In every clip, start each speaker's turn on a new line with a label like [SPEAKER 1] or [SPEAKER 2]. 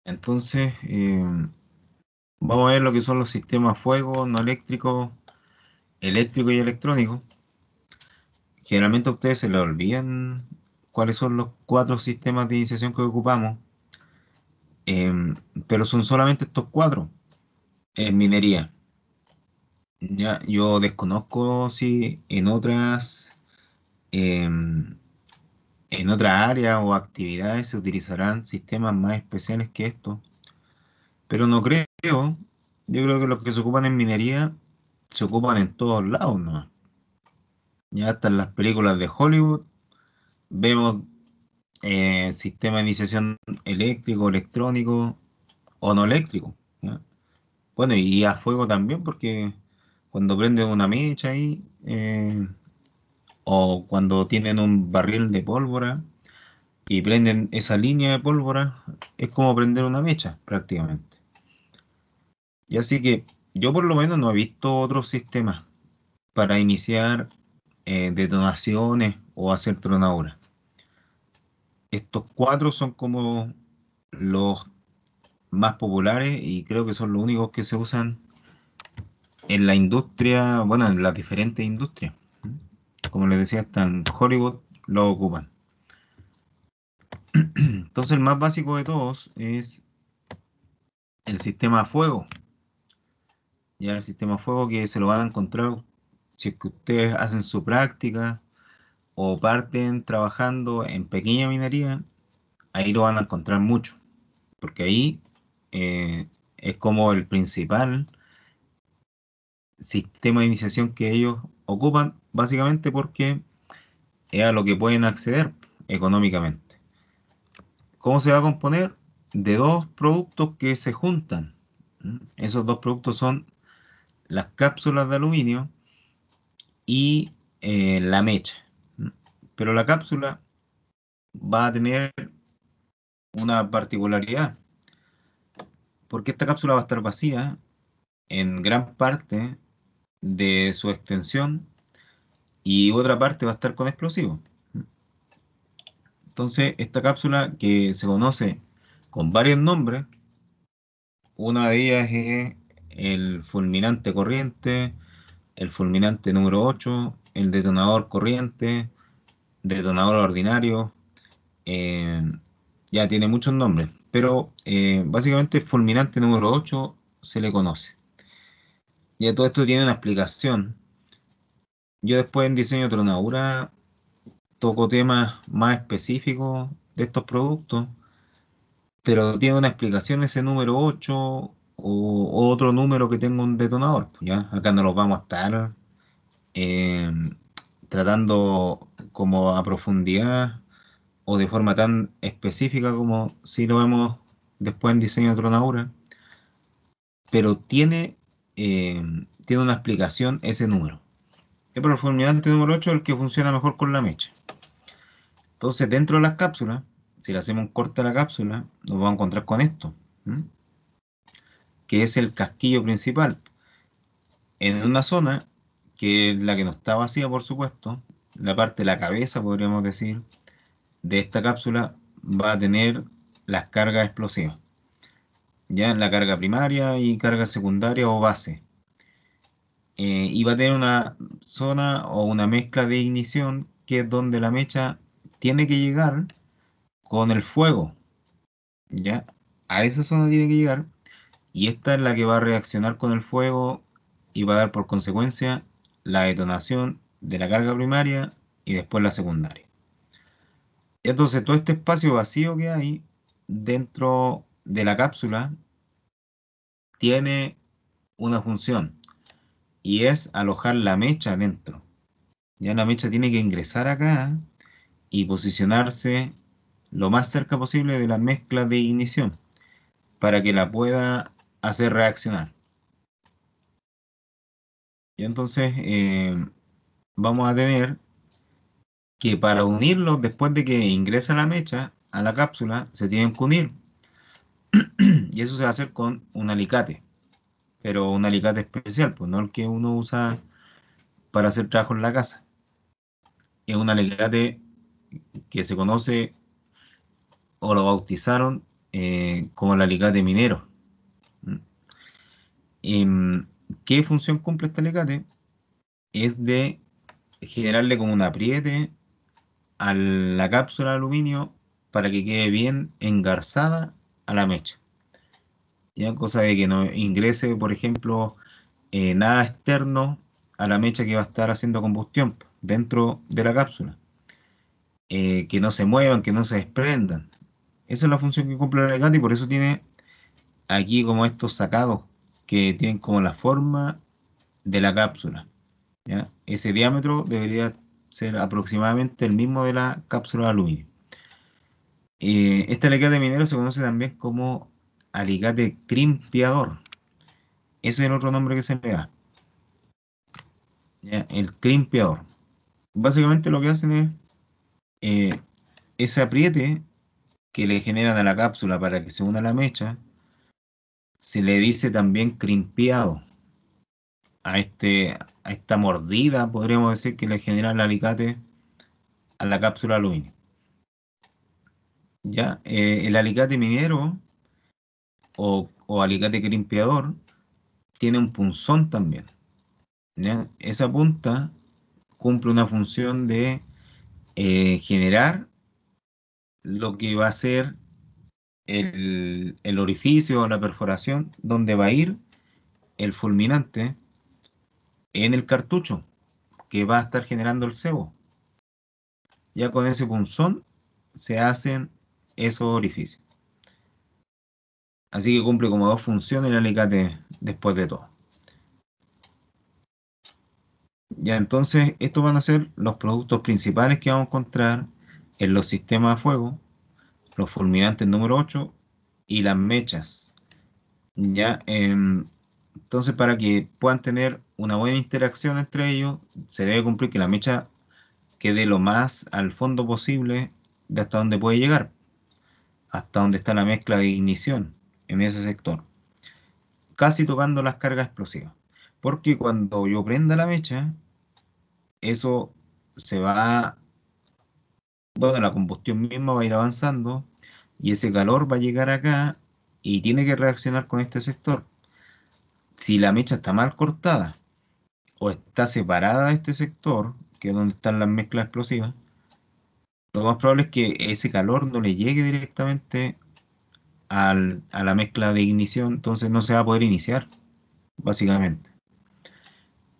[SPEAKER 1] Entonces, vamos a ver lo que son los sistemas fuego, no eléctricos, eléctrico y electrónico. Generalmente a ustedes se les olvidan cuáles son los cuatro sistemas de iniciación que ocupamos, pero son solamente estos cuatro en minería. Ya, yo desconozco si em, en otras áreas o actividades se utilizarán sistemas más especiales que estos, pero no creo. Yo creo que los que se ocupan en minería se ocupan en todos lados, ¿no? Ya hasta en las películas de Hollywood vemos sistema de iniciación eléctrico, electrónico o no eléctrico. ¿Ya? Bueno, y a fuego también, porque cuando prenden una mecha ahí, o cuando tienen un barril de pólvora y prenden esa línea de pólvora, es como prender una mecha prácticamente. Y así que yo por lo menos no he visto otros sistemas para iniciar detonaciones o hacer tronaduras. Estos cuatro son como los más populares y creo que son los únicos que se usan en la industria, bueno, en las diferentes industrias. Como les decía, hasta en Hollywood lo ocupan. Entonces el más básico de todos es el sistema a fuego. Ya el sistema a fuego que se lo van a encontrar si es que ustedes hacen su práctica o parten trabajando en pequeña minería, ahí lo van a encontrar mucho, porque ahí es como el principal sistema de iniciación que ellos ocupan, básicamente porque es a lo que pueden acceder económicamente. ¿Cómo se va a componer? De dos productos que se juntan. Esos dos productos son las cápsulas de aluminio y la mecha. Pero la cápsula va a tener una particularidad, porque esta cápsula va a estar vacía en gran parte de su extensión y otra parte va a estar con explosivos. Entonces, esta cápsula que se conoce con varios nombres, una de ellas es el fulminante corriente, el fulminante número 8, el detonador corriente, detonador ordinario, eh, ya tiene muchos nombres, pero básicamente fulminante número 8 se le conoce. Ya todo esto tiene una explicación. Yo después en diseño de tronadura toco temas más específicos de estos productos, pero tiene una explicación ese número 8 o otro número que tenga un detonador. Pues, ¿ya? Acá no los vamos a estar eh, tratando como a profundidad o de forma tan específica como si lo vemos después en diseño de tronadura, pero eh, tiene una explicación ese número. El fulminante número 8 es el que funciona mejor con la mecha. Entonces, dentro de las cápsulas, si le hacemos un corte a la cápsula, nos vamos a encontrar con esto, ¿m? Que es el casquillo principal. En una zona, que es la que no está vacía, por supuesto, la parte de la cabeza, podríamos decir, de esta cápsula va a tener las cargas explosivas. Ya la carga primaria y carga secundaria o base. Y va a tener una zona o una mezcla de ignición que es donde la mecha tiene que llegar con el fuego. ¿Ya? A esa zona tiene que llegar y esta es la que va a reaccionar con el fuego y va a dar por consecuencia la detonación de la carga primaria y después la secundaria. Entonces, todo este espacio vacío que hay dentro de la cápsula tiene una función y es alojar la mecha dentro. Ya la mecha tiene que ingresar acá y posicionarse lo más cerca posible de la mezcla de ignición para que la pueda hacer reaccionar. Y entonces vamos a tener que para unirlos después de que ingresa la mecha a la cápsula, se tienen que unir. Y eso se va a hacer con un alicate, pero un alicate especial, pues no el que uno usa para hacer trabajo en la casa. Es un alicate que se conoce o lo bautizaron como el alicate minero. ¿Mm? Em, ¿Qué función cumple este alicate? Es de generarle como un apriete a la cápsula de aluminio para que quede bien engarzada a la mecha. ¿Ya? Cosa de que no ingrese, por ejemplo, nada externo a la mecha que va a estar haciendo combustión dentro de la cápsula. Que no se muevan, que no se desprendan. Esa es la función que cumple el alicate y por eso tiene aquí como estos sacados que tienen como la forma de la cápsula. ¿Ya? Ese diámetro debería ser aproximadamente el mismo de la cápsula de aluminio. Este alicate minero se conoce también como alicate crimpiador. Ese es el otro nombre que se le da. ¿Ya? El crimpiador. Básicamente lo que hacen es eh, ese apriete que le generan a la cápsula para que se una a la mecha, se le dice también crimpiado a esta mordida, podríamos decir, que le genera el alicate a la cápsula de aluminio. ¿Ya? El alicate minero o alicate crimpiador tiene un punzón también. ¿Ya? Esa punta cumple una función de generar lo que va a ser el orificio o la perforación donde va a ir el fulminante en el cartucho que va a estar generando el cebo. Ya con ese punzón se hacen esos orificios. Así que cumple como dos funciones el alicate después de todo. Ya entonces, estos van a ser los productos principales que vamos a encontrar en los sistemas de fuego, los fulminantes número 8 y las mechas. Ya, entonces, para que puedan tener una buena interacción entre ellos, se debe cumplir que la mecha quede lo más al fondo posible de hasta donde puede llegar, hasta donde está la mezcla de ignición en ese sector, casi tocando las cargas explosivas. Porque cuando yo prenda la mecha, eso se va, bueno, la combustión misma va a ir avanzando y ese calor va a llegar acá y tiene que reaccionar con este sector. Si la mecha está mal cortada o está separada de este sector, que es donde están las mezclas explosivas, lo más probable es que ese calor no le llegue directamente a la mezcla de ignición, entonces no se va a poder iniciar, básicamente.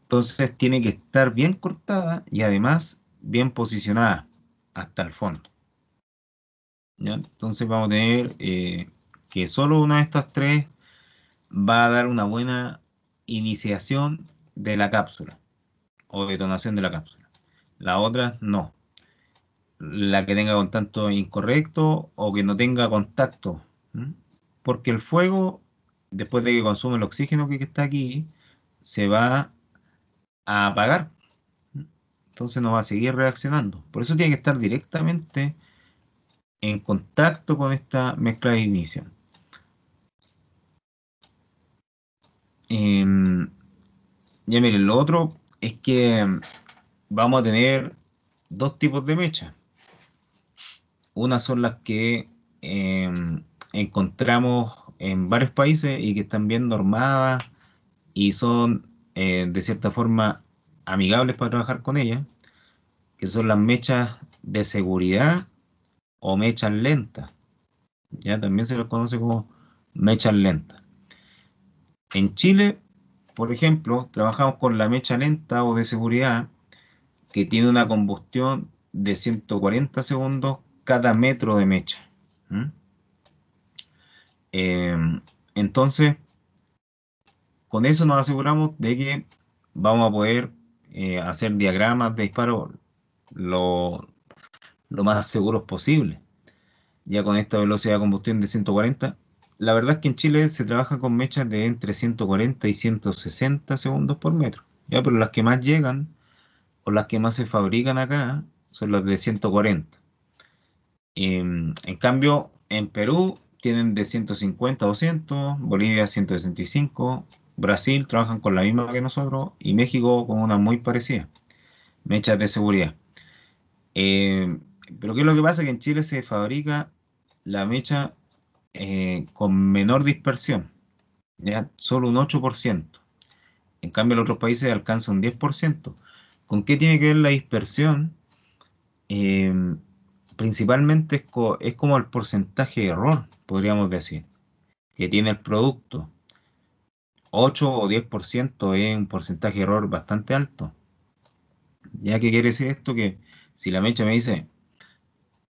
[SPEAKER 1] Entonces tiene que estar bien cortada y además bien posicionada hasta el fondo. ¿Ya? Entonces vamos a tener que solo una de estas tres va a dar una buena iniciación de la cápsula o detonación de la cápsula. La otra no. La que tenga contacto incorrecto o que no tenga contacto. ¿M? Porque el fuego, después de que consume el oxígeno que está aquí, se va a apagar. ¿M? Entonces no va a seguir reaccionando. Por eso tiene que estar directamente en contacto con esta mezcla de ignición. Em, ya miren, lo otro es que vamos a tener dos tipos de mechas. Una son las que encontramos en varios países y que están bien normadas y son de cierta forma amigables para trabajar con ellas, que son las mechas de seguridad o mechas lentas. Ya también se los conoce como mechas lentas. En Chile, por ejemplo, trabajamos con la mecha lenta o de seguridad que tiene una combustión de 140 segundos cada metro de mecha. ¿Mm? Eh, entonces, con eso nos aseguramos de que vamos a poder hacer diagramas de disparo lo, lo más seguros posible. Ya con esta velocidad de combustión de 140, la verdad es que en Chile se trabaja con mechas de entre 140 y 160 segundos por metro. Ya, pero las que más llegan o las que más se fabrican acá son las de 140. En cambio, en Perú tienen de 150 a 200, Bolivia 165, Brasil trabajan con la misma que nosotros y México con una muy parecida, mechas de seguridad. Eh, pero ¿qué es lo que pasa? Que en Chile se fabrica la mecha con menor dispersión, ¿ya? Solo un 8%. En cambio, en otros países alcanza un 10%. ¿Con qué tiene que ver la dispersión? Eh, Principalmente es como el porcentaje de error, podríamos decir, que tiene el producto. 8 o 10% es un porcentaje de error bastante alto. ¿Ya que quiere decir esto? Que si la mecha me dice,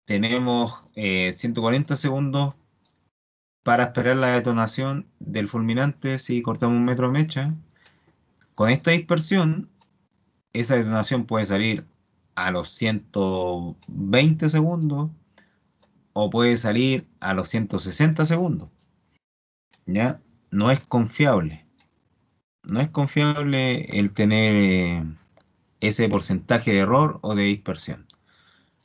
[SPEAKER 1] tenemos 140 segundos para esperar la detonación del fulminante si cortamos un metro de mecha, con esta dispersión, esa detonación puede salir a los 120 segundos o puede salir a los 160 segundos. ¿Ya? No es confiable. No es confiable el tener ese porcentaje de error o de dispersión.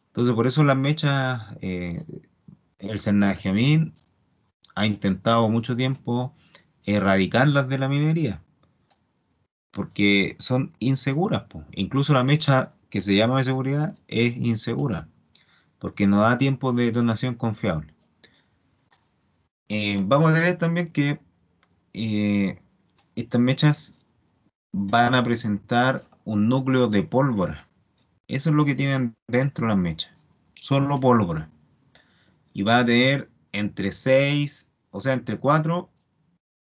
[SPEAKER 1] Entonces, por eso las mechas, el Sennagiamin ha intentado mucho tiempo erradicarlas de la minería, porque son inseguras, po. Incluso la mecha que se llama de seguridad es insegura, porque no da tiempo de detonación confiable. Vamos a tener también que eh, estas mechas van a presentar un núcleo de pólvora. Eso es lo que tienen dentro las mechas, solo pólvora. Y va a tener entre 6, o sea, entre 4,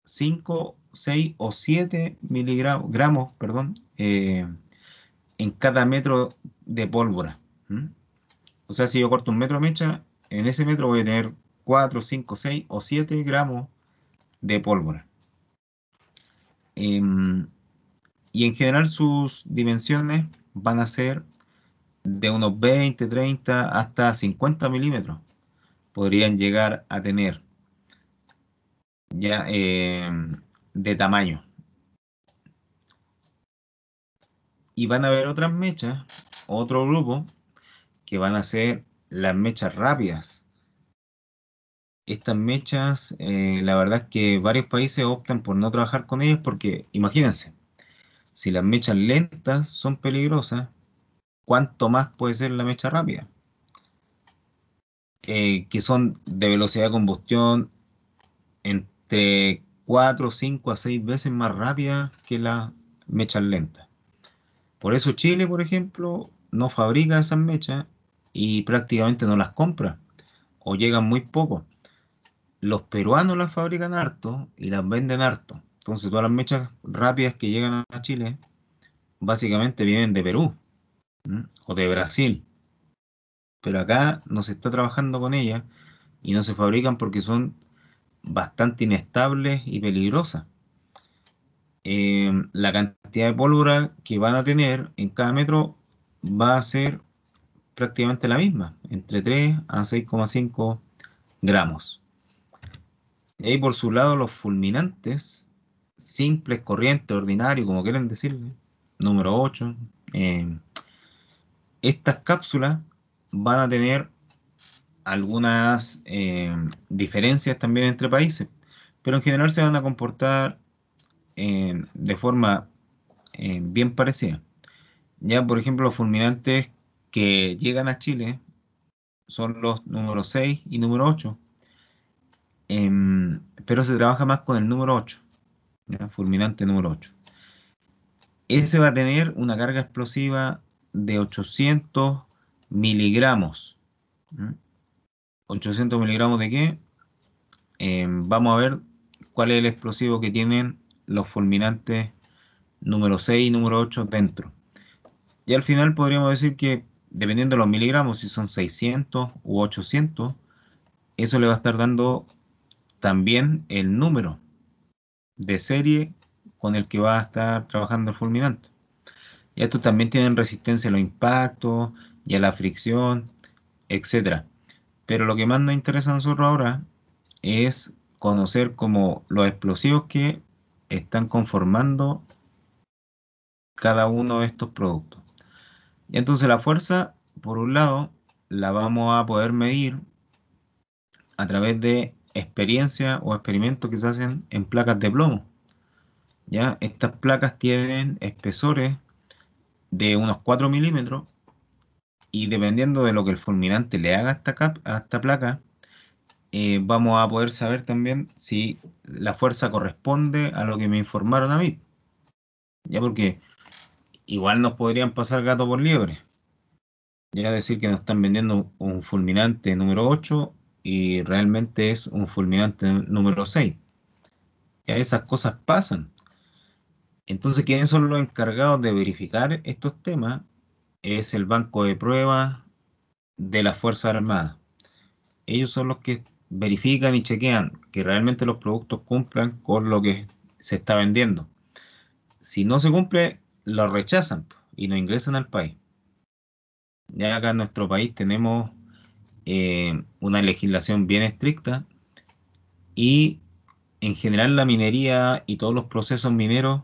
[SPEAKER 1] 5, 6 o 7 miligramos, perdón, en cada metro de pólvora. ¿Mm? O sea, si yo corto un metro de mecha, en ese metro voy a tener 4, 5, 6 o 7 gramos de pólvora. Em, y en general sus dimensiones van a ser de unos 20, 30 hasta 50 milímetros. Podrían llegar a tener ya de tamaño. Y van a haber otras mechas, otro grupo, que van a ser las mechas rápidas. Estas mechas, la verdad es que varios países optan por no trabajar con ellas porque, imagínense, si las mechas lentas son peligrosas, ¿cuánto más puede ser la mecha rápida? Que son de velocidad de combustión entre 4, 5 a 6 veces más rápidas que las mechas lentas. Por eso Chile, por ejemplo, no fabrica esas mechas y prácticamente no las compra o llegan muy poco. Los peruanos las fabrican harto y las venden harto. Entonces todas las mechas rápidas que llegan a Chile básicamente vienen de Perú, ¿m? O de Brasil. Pero acá no se está trabajando con ellas y no se fabrican porque son bastante inestables y peligrosas. La cantidad de pólvora que van a tener en cada metro va a ser prácticamente la misma, entre 3 a 6,5 gramos. Y ahí por su lado los fulminantes, simples, corrientes, ordinarios, como quieran decirle, número 8. eh, Estas cápsulas van a tener algunas diferencias también entre países, pero en general se van a comportar de forma bien parecida. Ya, por ejemplo, los fulminantes que llegan a Chile son los número 6 y número 8, pero se trabaja más con el número 8, ¿ya? Fulminante número 8. Ese va a tener una carga explosiva de 800 miligramos. ¿Mm? ¿800 miligramos de qué? Vamos a ver cuál es el explosivo que tienen los fulminantes número 6 y número 8 dentro. Y al final podríamos decir que, dependiendo de los miligramos, si son 600 u 800, eso le va a estar dando también el número de serie con el que va a estar trabajando el fulminante. Y estos también tienen resistencia a los impactos y a la fricción, etcétera. Pero lo que más nos interesa a nosotros ahora es conocer como los explosivos que están conformando cada uno de estos productos. Y entonces la fuerza, por un lado, la vamos a poder medir a través de experiencias o experimentos que se hacen en placas de plomo. ¿Ya? Estas placas tienen espesores de unos 4 milímetros y dependiendo de lo que el fulminante le haga a esta placa, vamos a poder saber también si la fuerza corresponde a lo que me informaron a mí. Ya porque igual nos podrían pasar gato por liebre. Ya decir que nos están vendiendo un fulminante número 8 y realmente es un fulminante número 6. Ya esas cosas pasan. Entonces, ¿quiénes son los encargados de verificar estos temas? Es el banco de pruebas de las Fuerzas Armadas. Ellos son los que verifican y chequean que realmente los productos cumplan con lo que se está vendiendo. Si no se cumple, lo rechazan y no ingresan al país. Ya acá en nuestro país tenemos una legislación bien estricta y en general la minería y todos los procesos mineros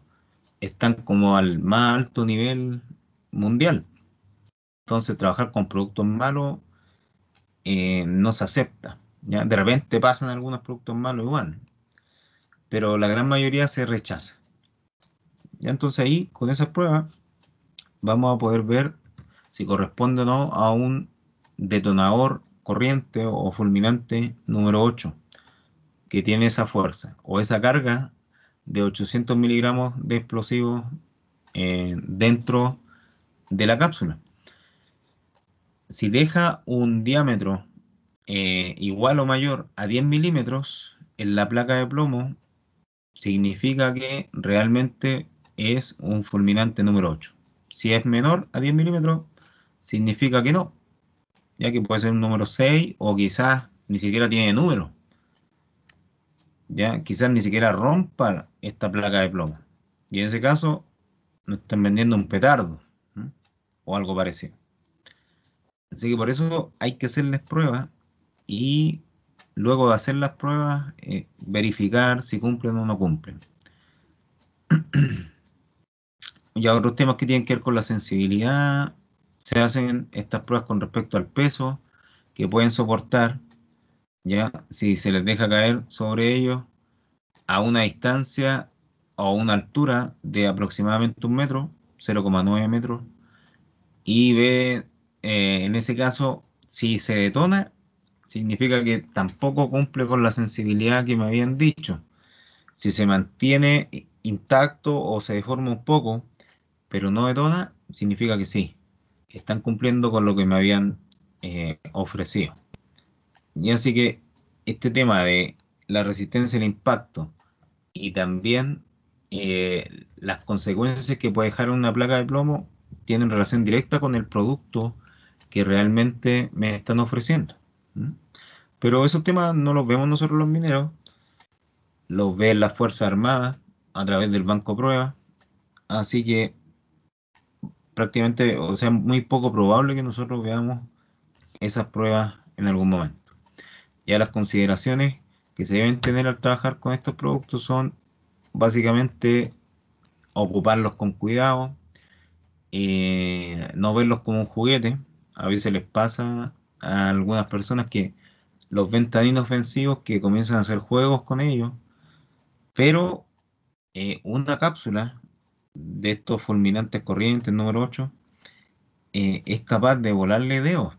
[SPEAKER 1] están como al más alto nivel mundial. Entonces trabajar con productos malos no se acepta. ¿Ya? De repente pasan algunos productos malos igual, pero la gran mayoría se rechaza. ¿Ya? Entonces ahí, con esas pruebas, vamos a poder ver si corresponde o no a un detonador corriente o fulminante número 8 que tiene esa fuerza o esa carga de 800 miligramos de explosivos dentro de la cápsula. Si deja un diámetro igual o mayor a 10 milímetros en la placa de plomo, significa que realmente es un fulminante número 8. Si es menor a 10 milímetros, significa que no, ya que puede ser un número 6 o quizás ni siquiera tiene número, ya quizás ni siquiera rompa esta placa de plomo. Y en ese caso, nos están vendiendo un petardo, ¿m? O algo parecido. Así que por eso hay que hacerles pruebas y luego de hacer las pruebas, verificar si cumplen o no cumplen. Y otros temas que tienen que ver con la sensibilidad, se hacen estas pruebas con respecto al peso que pueden soportar, ya si se les deja caer sobre ellos a una distancia o a una altura de aproximadamente 1 metro, 0,9 metros, y ve, en ese caso, si se detona, significa que tampoco cumple con la sensibilidad que me habían dicho. Si se mantiene intacto o se deforma un poco, pero no detona, significa que sí, están cumpliendo con lo que me habían ofrecido. Y así que este tema de la resistencia al impacto y también las consecuencias que puede dejar una placa de plomo tienen relación directa con el producto que realmente me están ofreciendo. ¿Mm? Pero esos temas no los vemos nosotros los mineros, los ven las Fuerzas Armadas a través del banco de pruebas, así que prácticamente, o sea, muy poco probable que nosotros veamos esas pruebas en algún momento. Ya las consideraciones que se deben tener al trabajar con estos productos son básicamente ocuparlos con cuidado, no verlos como un juguete. A veces les pasa a algunas personas que los ven tan inofensivos que comienzan a hacer juegos con ellos, pero una cápsula de estos fulminantes corrientes número 8 es capaz de volarle dedos,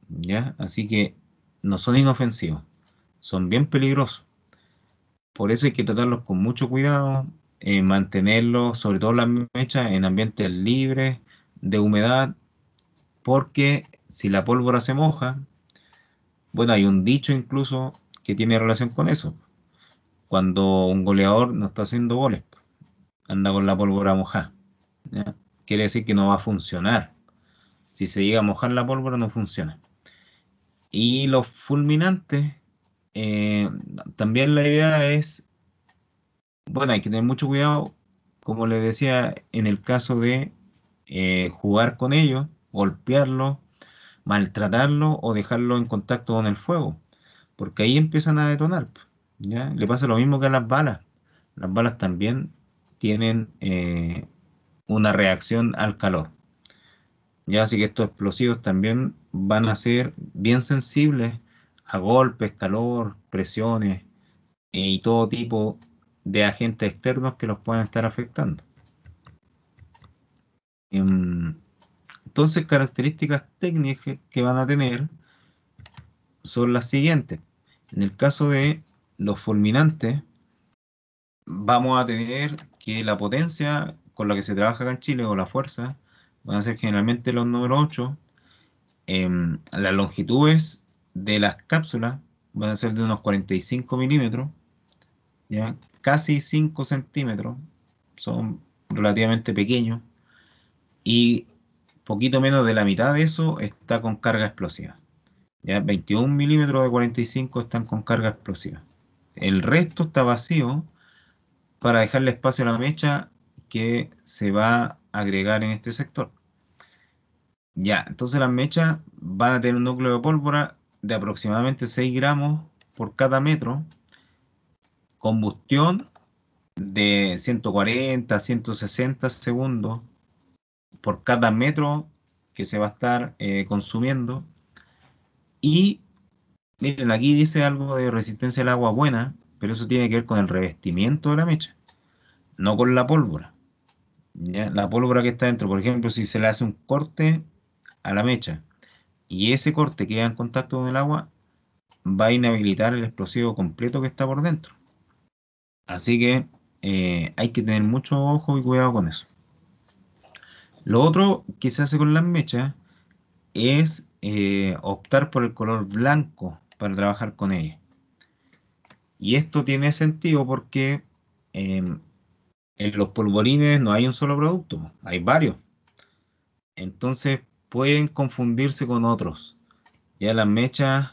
[SPEAKER 1] ¿ya? Así que no son inofensivos, son bien peligrosos. Por eso hay que tratarlos con mucho cuidado, mantenerlos, sobre todo las mechas, en ambientes libres de humedad, porque si la pólvora se moja, bueno, hay un dicho incluso que tiene relación con eso. Cuando un goleador no está haciendo goles, anda con la pólvora mojada, ¿ya? Quiere decir que no va a funcionar. Si se llega a mojar la pólvora, no funciona. Y los fulminantes, eh, también la idea es, bueno, hay que tener mucho cuidado, como les decía, en el caso de jugar con ellos, golpearlos, maltratarlos o dejarlos en contacto con el fuego, porque ahí empiezan a detonar, ¿ya? Le pasa lo mismo que a las balas. Las balas también tienen una reacción al calor. Ya así que estos explosivos también van a ser bien sensibles a golpes, calor, presiones y todo tipo de agentes externos que los puedan estar afectando. Em, Entonces, características técnicas que van a tener son las siguientes. En el caso de los fulminantes, vamos a tener que la potencia con la que se trabaja acá en Chile, o la fuerza, van a ser generalmente los números 8. Las longitudes de las cápsulas van a ser de unos 45 milímetros, ¿ya? Casi 5 centímetros, son relativamente pequeños, y poquito menos de la mitad de eso está con carga explosiva. ¿Ya? 21 milímetros de 45 están con carga explosiva. El resto está vacío para dejarle espacio a la mecha que se va a agregar en este sector. Ya, entonces las mechas van a tener un núcleo de pólvora de aproximadamente 6 gramos por cada metro, combustión de 140 a 160 segundos por cada metro que se va a estar consumiendo. Y miren, aquí dice algo de resistencia al agua buena, pero eso tiene que ver con el revestimiento de la mecha, no con la pólvora. ¿Ya? La pólvora que está dentro, por ejemplo, si se le hace un corte a la mecha y ese corte queda en contacto con el agua, va a inhabilitar el explosivo completo que está por dentro. Así que hay que tener mucho ojo y cuidado con eso. Lo otro que se hace con las mechas es optar por el color blanco para trabajar con ellas. Y esto tiene sentido porque em, en los polvorines no hay un solo producto, hay varios. Entonces pueden confundirse con otros. Ya las mechas,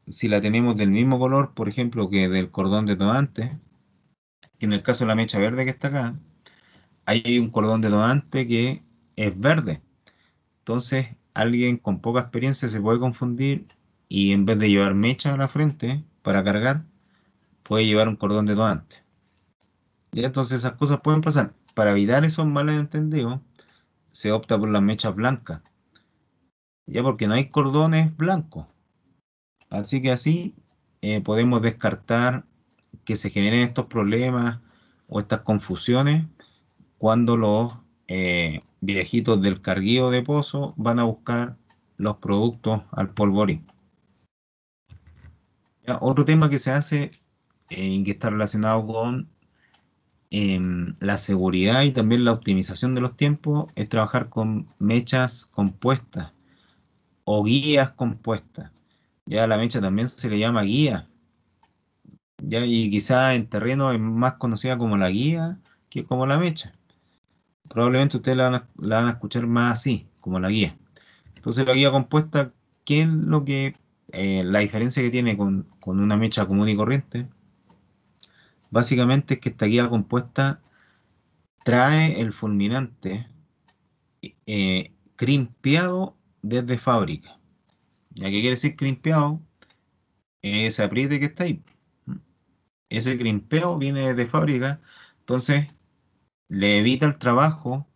[SPEAKER 1] si la tenemos del mismo color, por ejemplo, que del cordón detonante, que en el caso de la mecha verde que está acá, hay un cordón detonante que es verde. Entonces, alguien con poca experiencia se puede confundir y en vez de llevar mecha a la frente para cargar, puede llevar un cordón detonante. Ya, entonces esas cosas pueden pasar. Para evitar esos malentendidos, se opta por las mechas blancas, ya porque no hay cordones blancos. Así que así podemos descartar que se generen estos problemas o estas confusiones cuando los viejitos del carguío de pozo van a buscar los productos al polvorín. Ya, otro tema que se hace y que está relacionado con la seguridad y también la optimización de los tiempos es trabajar con mechas compuestas o guías compuestas. Ya a la mecha también se le llama guía, ya, y quizá en terreno es más conocida como la guía que como la mecha. Probablemente ustedes la van a escuchar más así, como la guía. Entonces la guía compuesta, ¿qué es lo que, la diferencia que tiene con una mecha común y corriente? Básicamente es que esta guía compuesta trae el fulminante crimpeado desde fábrica. ¿Ya qué quiere decir crimpeado? Ese apriete que está ahí. Ese crimpeo viene desde fábrica, entonces le evita el trabajo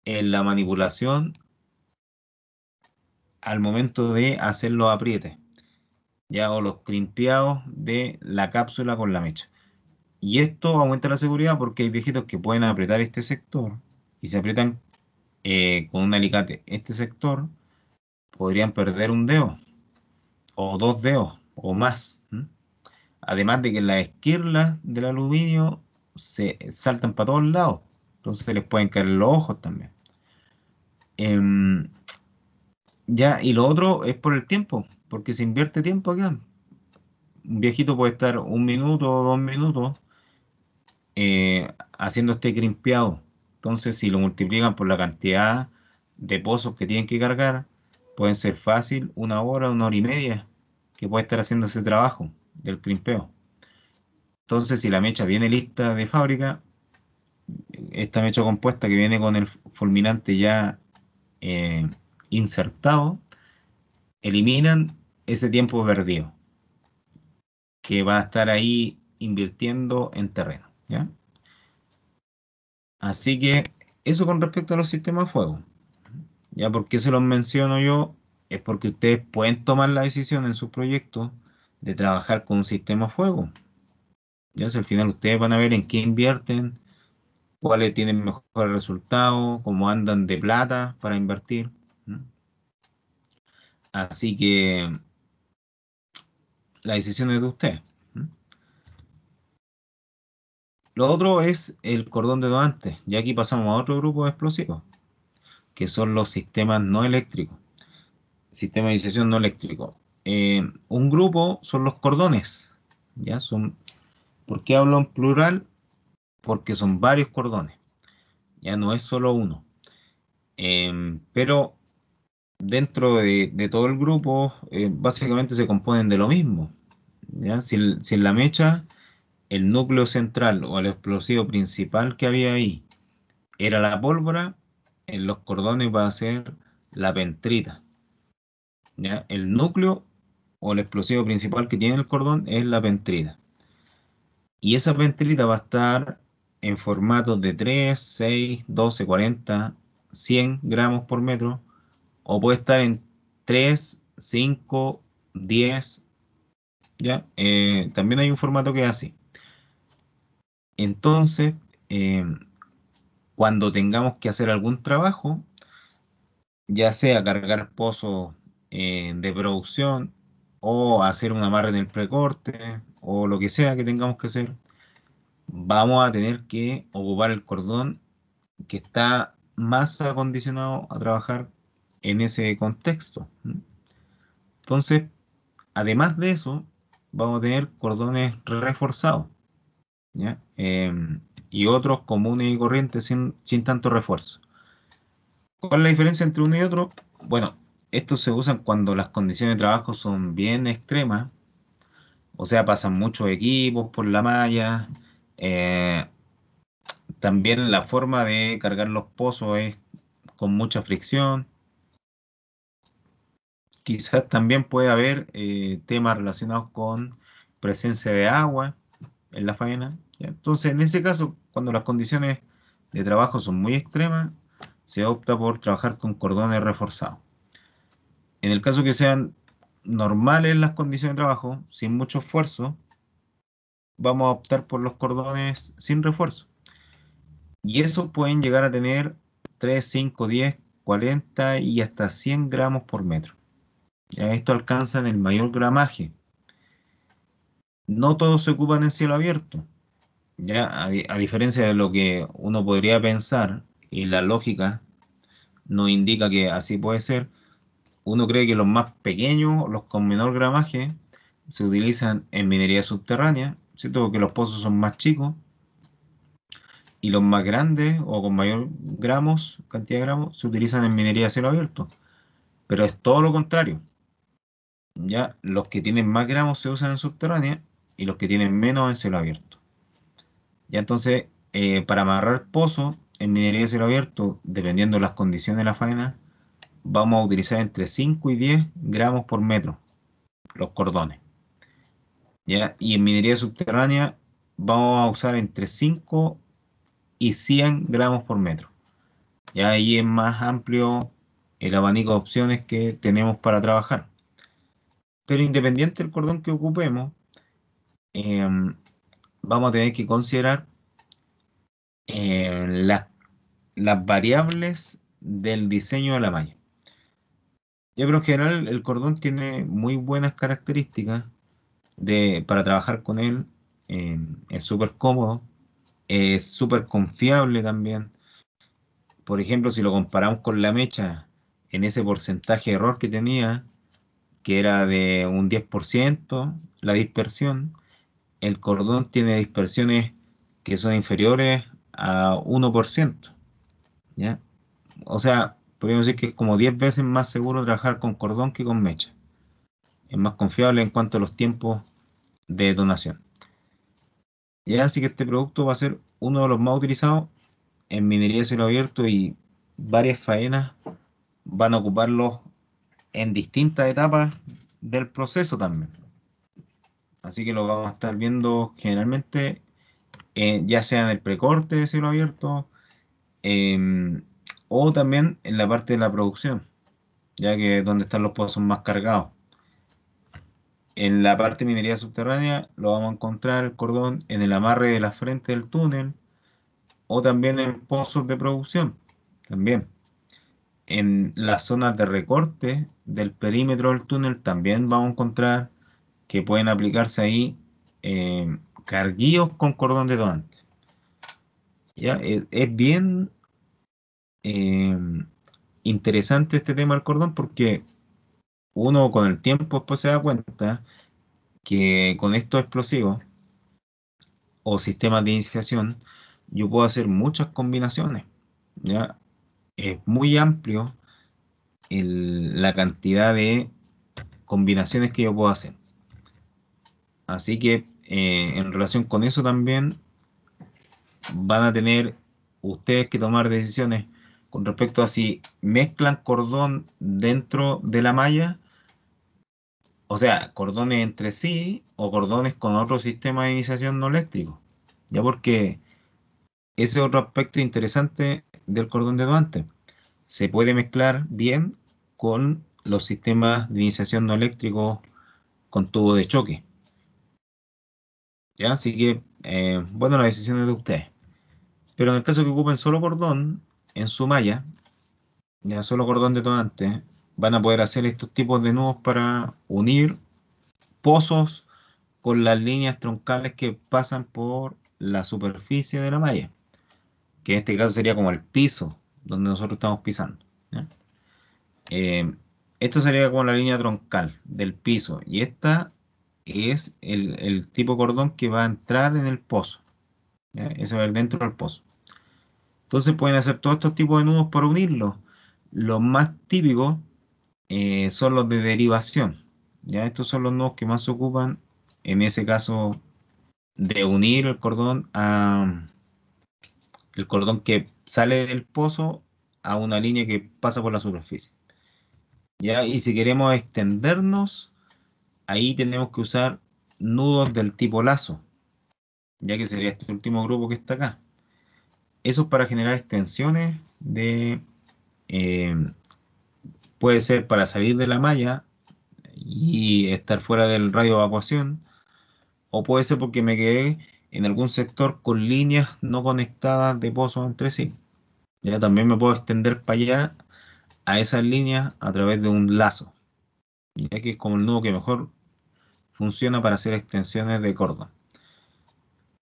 [SPEAKER 1] en la manipulación al momento de hacer los aprietes, ya, o los crimpeados de la cápsula con la mecha. Y esto aumenta la seguridad porque hay viejitos que pueden apretar este sector y si aprietan con un alicate este sector, podrían perder un dedo o dos dedos o más. Además de que las esquirlas del aluminio se saltan para todos lados, entonces les pueden caer los ojos también. Em, ya, y lo otro es por el tiempo, porque se invierte tiempo acá. Un viejito puede estar un minuto o 2 minutos haciendo este crimpeado. Entonces, si lo multiplican por la cantidad de pozos que tienen que cargar, pueden ser fácil 1 hora, 1 hora y media que puede estar haciendo ese trabajo del crimpeo. Entonces, si la mecha viene lista de fábrica, esta mecha compuesta que viene con el fulminante ya eh, insertado, eliminan ese tiempo perdido que va a estar ahí invirtiendo en terreno, ¿ya? Así que eso con respecto a los sistemas de fuego. ¿Ya? ¿Por qué se los menciono yo? Es porque ustedes pueden tomar la decisión en sus proyectos de trabajar con un sistema de fuego. Ya si al final ustedes van a ver en qué invierten, cuáles tienen mejores resultados, cómo andan de plata para invertir. ¿Mm? Así que la decisión es de ustedes. ¿Mm? Lo otro es el cordón detonante. Y aquí pasamos a otro grupo de explosivos, que son los sistemas no eléctricos. Sistema de iniciación no eléctrico. Un grupo son los cordones. ¿Ya? ¿Por qué hablo en plural? Porque son varios cordones. Ya no es solo uno. Pero dentro de todo el grupo, básicamente se componen de lo mismo. ¿Ya? Si en la mecha, el núcleo central o el explosivo principal que había ahí era la pólvora, en los cordones va a ser la pentrita. ¿Ya? El núcleo o el explosivo principal que tiene el cordón es la pentrita. Y esa pentrita va a estar en formatos de 3, 6, 12, 40, 100 gramos por metro, o puede estar en 3, 5, 10, ¿ya? También hay un formato que es así. Entonces, eh, cuando tengamos que hacer algún trabajo, ya sea cargar pozos de producción o hacer un amarre en el precorte o lo que sea que tengamos que hacer, vamos a tener que ocupar el cordón que está más acondicionado a trabajar en ese contexto. Entonces, además de eso, vamos a tener cordones reforzados, ¿ya? Y otros comunes y corrientes sin tanto refuerzo. ¿Cuál es la diferencia entre uno y otro? Bueno, estos se usan cuando las condiciones de trabajo son bien extremas, o sea, pasan muchos equipos por la malla. eh, También la forma de cargar los pozos es con mucha fricción. Quizás también puede haber temas relacionados con presencia de agua en la faena, ¿ya? Entonces, en ese caso, cuando las condiciones de trabajo son muy extremas, se opta por trabajar con cordones reforzados. En el caso que sean normales las condiciones de trabajo, sin mucho esfuerzo, vamos a optar por los cordones sin refuerzo. Y esos pueden llegar a tener 3, 5, 10, 40 y hasta 100 gramos por metro. Ya esto alcanza en el mayor gramaje. No todos se ocupan en cielo abierto. Ya a diferencia de lo que uno podría pensar, y la lógica nos indica que así puede ser, uno cree que los más pequeños, los con menor gramaje, se utilizan en minería subterránea, ¿cierto? Porque los pozos son más chicos, y los más grandes o con mayor gramos, cantidad de gramos, se utilizan en minería a cielo abierto. Pero es todo lo contrario. Ya los que tienen más gramos se usan en subterránea y los que tienen menos en cielo abierto. Ya entonces, para amarrar pozos en minería de cielo abierto, dependiendo de las condiciones de la faena, vamos a utilizar entre 5 y 10 gramos por metro los cordones. ¿Ya? Y en minería subterránea vamos a usar entre 5 y 100 gramos por metro. Ya ahí es más amplio el abanico de opciones que tenemos para trabajar. Pero independiente del cordón que ocupemos, em, vamos a tener que considerar las variables del diseño de la malla. Ya, pero en general el cordón tiene muy buenas características para trabajar con él. Es súper cómodo, es súper confiable también. Por ejemplo, si lo comparamos con la mecha, en ese porcentaje de error que tenía, que era de un 10%, la dispersión, el cordón tiene dispersiones que son inferiores a 1%, ¿ya? O sea, podríamos decir que es como 10 veces más seguro trabajar con cordón que con mecha. Es más confiable en cuanto a los tiempos de detonación. Ya, así que este producto va a ser uno de los más utilizados en minería de cielo abierto y varias faenas van a ocuparlo en distintas etapas del proceso también. Así que lo vamos a estar viendo generalmente, ya sea en el precorte de cielo abierto, em, o también en la parte de la producción, ya que es donde están los pozos más cargados. En la parte de minería subterránea lo vamos a encontrar el cordón en el amarre de la frente del túnel o también en pozos de producción. También en las zonas de recorte del perímetro del túnel también vamos a encontrar que pueden aplicarse ahí carguillos con cordón detonante. ¿Ya? Es bien eh, interesante este tema del cordón porque uno con el tiempo después se da cuenta que con estos explosivos o sistemas de iniciación yo puedo hacer muchas combinaciones. ¿Ya? Es muy amplio la cantidad de combinaciones que yo puedo hacer. Así que en relación con eso también van a tener ustedes que tomar decisiones con respecto a si mezclan cordón dentro de la malla, o sea, cordones entre sí o cordones con otro sistema de iniciación no eléctrico. Ya porque ese es otro aspecto interesante del cordón detonante. Se puede mezclar bien con los sistemas de iniciación no eléctrico con tubo de choque. ¿Ya? Así que, bueno, la decisión es de ustedes. Pero en el caso que ocupen solo cordón en su malla, ya solo cordón detonante, van a poder hacer estos tipos de nudos para unir pozos con las líneas troncales que pasan por la superficie de la malla, que en este caso sería como el piso donde nosotros estamos pisando. ¿Ya? Eh, Esta sería como la línea troncal del piso y esta es el tipo de cordón que va a entrar en el pozo. ¿Ya? Ese va a ir dentro del pozo. Entonces pueden hacer todos estos tipos de nudos para unirlos. Los más típicos son los de derivación. Ya estos son los nudos que más se ocupan en ese caso de unir el cordón que sale del pozo a una línea que pasa por la superficie. Ya, y si queremos extendernos, ahí tenemos que usar nudos del tipo lazo, ya que sería este último grupo que está acá. Eso es para generar extensiones eh, puede ser para salir de la malla y estar fuera del radio de evacuación, o puede ser porque me quedé en algún sector con líneas no conectadas de pozos entre sí. Ya también me puedo extender para allá a esas líneas a través de un lazo, ya que es como el nudo que mejor funciona para hacer extensiones de cordón.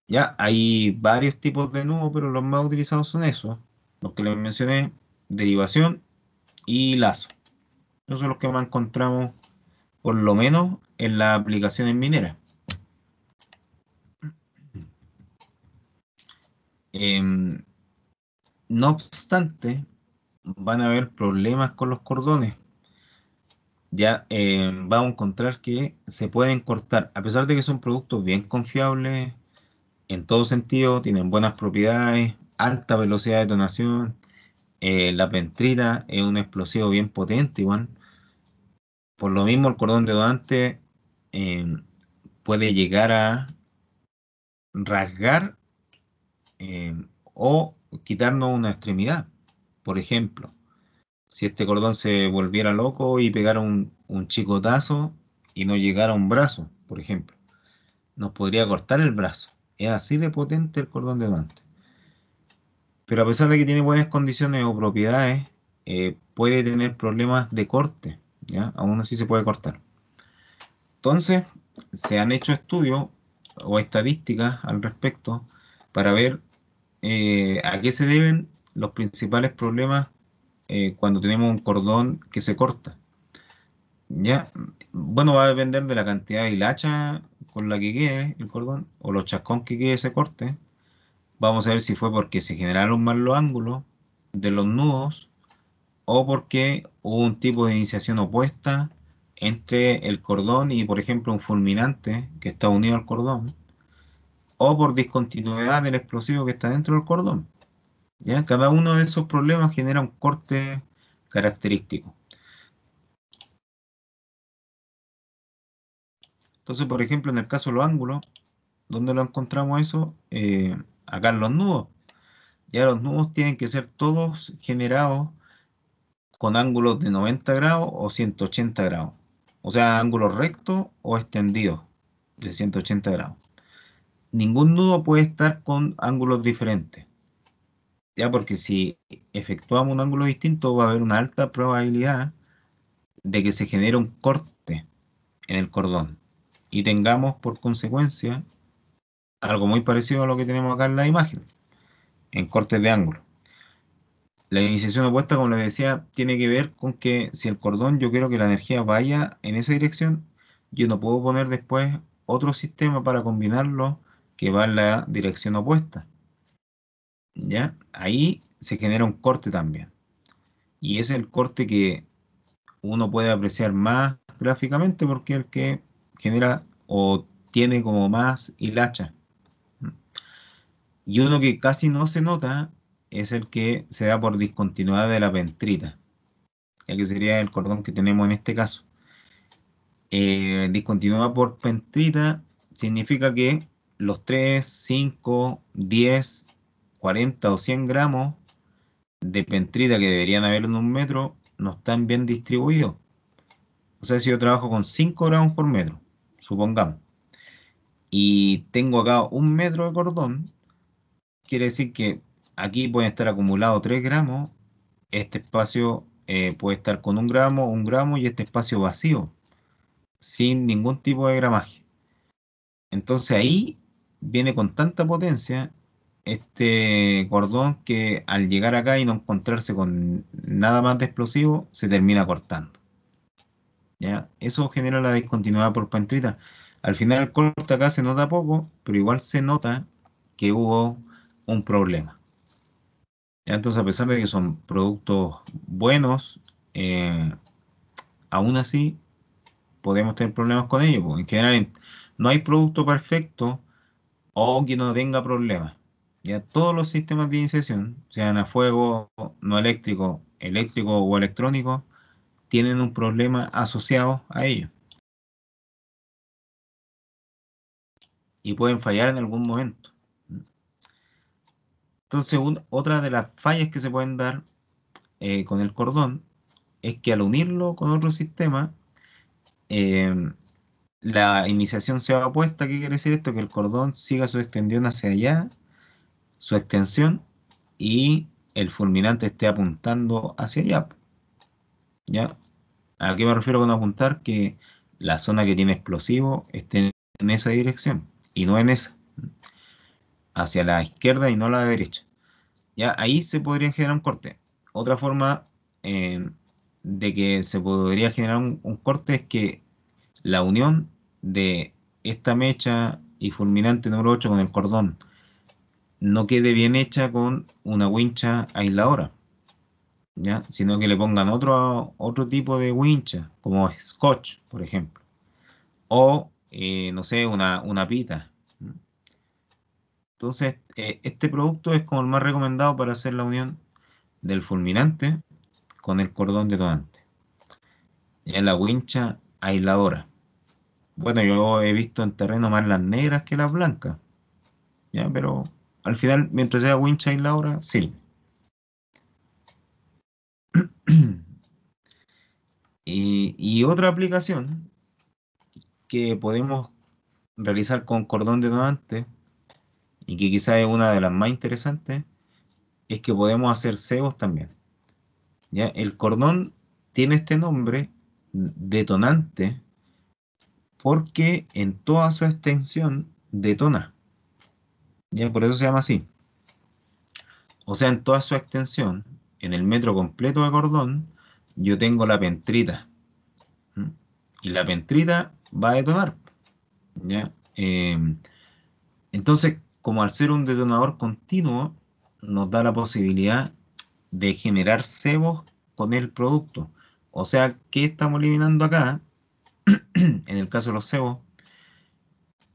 [SPEAKER 1] Ya hay varios tipos de nudos, pero los más utilizados son esos, los que les mencioné, derivación y lazo. Esos son los que más encontramos, por lo menos en las aplicaciones mineras. Em, no obstante, van a haber problemas con los cordones. Ya vamos a encontrar que se pueden cortar, a pesar de que son productos bien confiables en todo sentido, tienen buenas propiedades, alta velocidad de detonación. La pentrita es un explosivo bien potente, igual. Por lo mismo, el cordón detonante eh, puede llegar a rasgar eh, o quitarnos una extremidad. Por ejemplo, si este cordón se volviera loco y pegara un chicotazo y no llegara a un brazo, por ejemplo, nos podría cortar el brazo. Es así de potente el cordón detonante. Pero a pesar de que tiene buenas condiciones o propiedades, puede tener problemas de corte, ¿ya? Aún así se puede cortar. Entonces, se han hecho estudios o estadísticas al respecto para ver a qué se deben los principales problemas cuando tenemos un cordón que se corta. Ya, bueno, va a depender de la cantidad de hilacha con la que quede el cordón o los chascón que quede ese corte. Vamos a ver si fue porque se generaron mal los ángulos de los nudos o porque hubo un tipo de iniciación opuesta entre el cordón y, por ejemplo, un fulminante que está unido al cordón, o por discontinuidad del explosivo que está dentro del cordón. ¿Ya? Cada uno de esos problemas genera un corte característico. Entonces, por ejemplo, en el caso de los ángulos, ¿dónde lo encontramos eso? Acá en los nudos. Ya los nudos tienen que ser todos generados con ángulos de 90 grados o 180 grados. O sea, ángulos rectos o extendidos de 180 grados. Ningún nudo puede estar con ángulos diferentes. Ya porque si efectuamos un ángulo distinto va a haber una alta probabilidad de que se genere un corte en el cordón. y tengamos por consecuencia algo muy parecido a lo que tenemos acá en la imagen, en cortes de ángulo. La iniciación opuesta, como les decía, tiene que ver con que si el cordón yo quiero que la energía vaya en esa dirección, yo no puedo poner después otro sistema para combinarlo que va en la dirección opuesta. ¿Ya? Ahí se genera un corte también. Y ese es el corte que uno puede apreciar más gráficamente porque es el que genera o tiene como más hilacha. Y uno que casi no se nota es el que se da por discontinuidad de la pentrita, el que sería el cordón que tenemos en este caso. Discontinuidad por pentrita significa que los 3, 5, 10, 40 o 100 gramos de pentrita que deberían haber en un metro no están bien distribuidos. O sea, si yo trabajo con 5 gramos por metro, supongamos, y tengo acá un metro de cordón, quiere decir que aquí pueden estar acumulados 3 gramos, este espacio puede estar con un gramo y este espacio vacío, sin ningún tipo de gramaje. Entonces ahí viene con tanta potencia este cordón que al llegar acá y no encontrarse con nada más de explosivo, se termina cortando. ¿Ya? Eso genera la discontinuidad por pentrita. Al final el corte acá se nota poco, pero igual se nota que hubo un problema. ¿Ya? Entonces, a pesar de que son productos buenos, eh, aún así podemos tener problemas con ellos, porque en general no hay producto perfecto o que no tenga problemas. Ya todos los sistemas de iniciación, sean a fuego, no eléctrico, eléctrico o electrónico, tienen un problema asociado a ellos y pueden fallar en algún momento. Entonces, otra de las fallas que se pueden dar con el cordón es que al unirlo con otro sistema, eh, la iniciación se va opuesta. ¿Qué quiere decir esto? Que el cordón siga su extensión hacia allá, su extensión, y el fulminante esté apuntando hacia allá. ¿Ya? ¿A qué me refiero con apuntar? Que la zona que tiene explosivo esté en esa dirección y no en esa, hacia la izquierda y no la derecha. Ya ahí se podría generar un corte. Otra forma eh, de que se podría generar un corte es que la unión de esta mecha y fulminante número 8 con el cordón no quede bien hecha con una wincha aisladora, ¿ya? Sino que le pongan otro tipo de wincha, como Scotch, por ejemplo, o no sé, una pita. Entonces, este producto es como el más recomendado para hacer la unión del fulminante con el cordón detonante. Ya la wincha aisladora. Bueno, yo he visto en terreno más las negras que las blancas, ya, pero al final, mientras sea wincha aisladora, sirve. Y otra aplicación que podemos realizar con cordón detonante y que quizás es una de las más interesantes es que podemos hacer cebos también. ¿Ya? El cordón tiene este nombre detonante porque en toda su extensión detona. ¿Ya? Por eso se llama así. O sea, en toda su extensión, en el metro completo de cordón, yo tengo la pentrita. ¿M? Y la pentrita va a detonar. ¿Ya? Entonces, como al ser un detonador continuo, nos da la posibilidad de generar cebos con el producto. O sea, ¿qué estamos eliminando acá? En el caso de los cebos,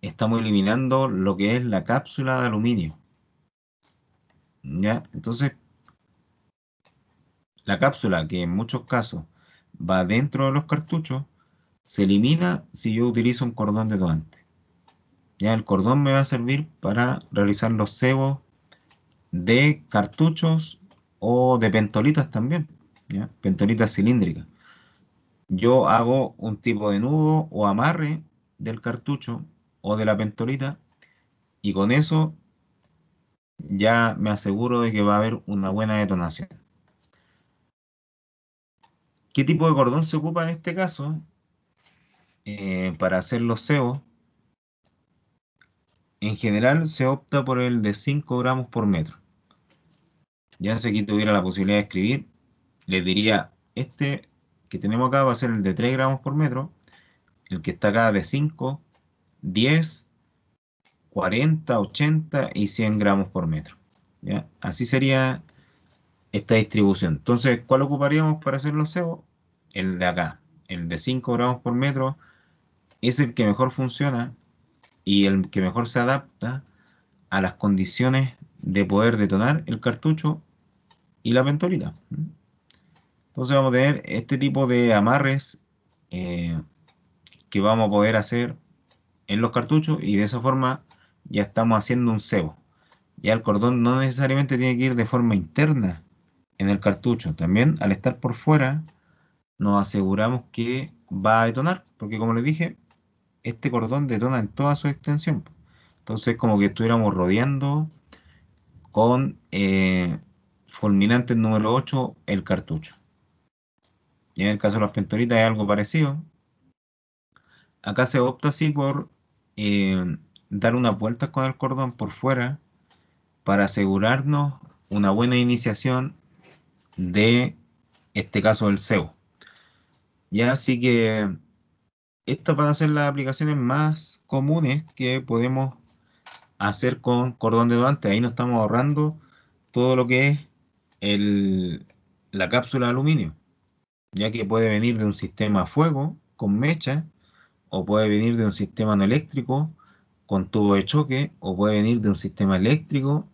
[SPEAKER 1] estamos eliminando lo que es la cápsula de aluminio. ¿Ya? Entonces, la cápsula, que en muchos casos va dentro de los cartuchos, se elimina si yo utilizo un cordón detonante. Ya el cordón me va a servir para realizar los cebos de cartuchos o de pentolitas también, ¿ya? Pentolitas cilíndricas. Yo hago un tipo de nudo o amarre del cartucho o de la pentolita y con eso ya me aseguro de que va a haber una buena detonación. ¿Qué tipo de cordón se ocupa en este caso para hacer los cebos? en general se opta por el de 5 gramos por metro. Ya si aquí tuviera la posibilidad de escribir, les diría, este que tenemos acá va a ser el de 3 gramos por metro, el que está acá de 5, 10, 40, 80 y 100 gramos por metro. ¿Ya? Así sería esta distribución. Entonces, ¿cuál ocuparíamos para hacer los cebos? El de acá, el de 5 gramos por metro, es el que mejor funciona y el que mejor se adapta a las condiciones de poder detonar el cartucho y la ventolita. Entonces vamos a tener este tipo de amarres eh, que vamos a poder hacer en los cartuchos y de esa forma ya estamos haciendo un cebo. Ya el cordón no necesariamente tiene que ir de forma interna en el cartucho. También al estar por fuera nos aseguramos que va a detonar, porque como les dije, este cordón detona en toda su extensión. Entonces como que estuviéramos rodeando con fulminante número 8 el cartucho. Y en el caso de las pentolitas es algo parecido. Acá se opta así por dar unas vueltas con el cordón por fuera para asegurarnos una buena iniciación de este caso del cebo. Ya así que estas van a ser las aplicaciones más comunes que podemos hacer con cordón de donante. Ahí nos estamos ahorrando todo lo que es la cápsula de aluminio, ya que puede venir de un sistema a fuego con mecha, o puede venir de un sistema no eléctrico con tubo de choque, o puede venir de un sistema eléctrico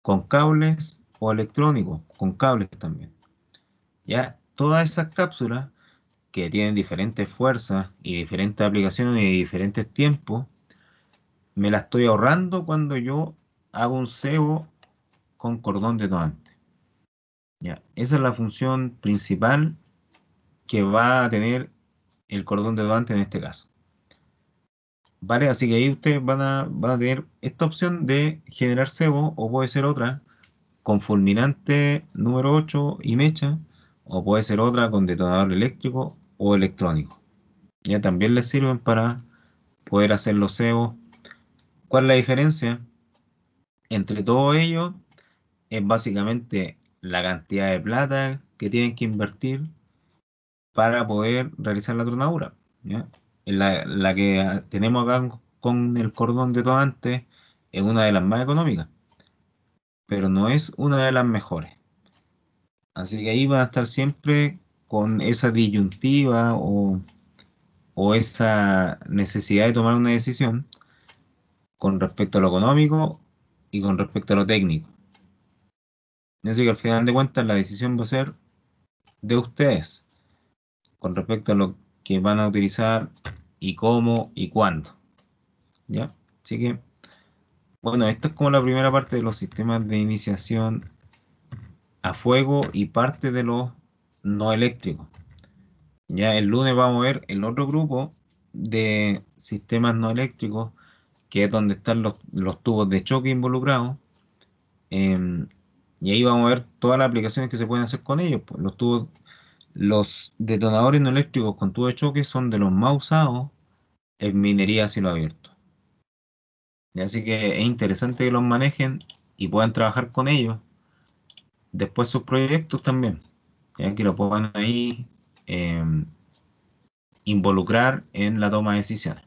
[SPEAKER 1] con cables o electrónico con cables también. Ya todas esas cápsulas que tienen diferentes fuerzas y diferentes aplicaciones y diferentes tiempos, me las estoy ahorrando cuando yo hago un cebo con cordón detonante. Ya, esa es la función principal que va a tener el cordón detonante en este caso. ¿Vale? Así que ahí ustedes van a tener esta opción de generar cebo, o puede ser otra con fulminante número 8 y mecha, o puede ser otra con detonador eléctrico o electrónico. Ya también les sirven para poder hacer los cebos. ¿Cuál es la diferencia entre todos ellos? Es básicamente la cantidad de plata que tienen que invertir para poder realizar la tronadura. ¿Ya? La que tenemos acá con el cordón detonante es una de las más económicas, pero no es una de las mejores. Así que ahí van a estar siempre con esa disyuntiva o esa necesidad de tomar una decisión con respecto a lo económico y con respecto a lo técnico. Así que al final de cuentas la decisión va a ser de ustedes con respecto a lo que van a utilizar y cómo y cuándo. ¿Ya? Así que, bueno, esto es como la primera parte de los sistemas de iniciación a fuego y parte de los no eléctricos. Ya el lunes vamos a ver el otro grupo de sistemas no eléctricos, que es donde están los tubos de choque involucrados. em, y ahí vamos a ver todas las aplicaciones que se pueden hacer con ellos. Pues, los detonadores no eléctricos con tubo de choque son de los más usados en minería a cielo abierto. Y así que es interesante que los manejen y puedan trabajar con ellos después sus proyectos también, ya que lo puedan ahí em, involucrar en la toma de decisiones.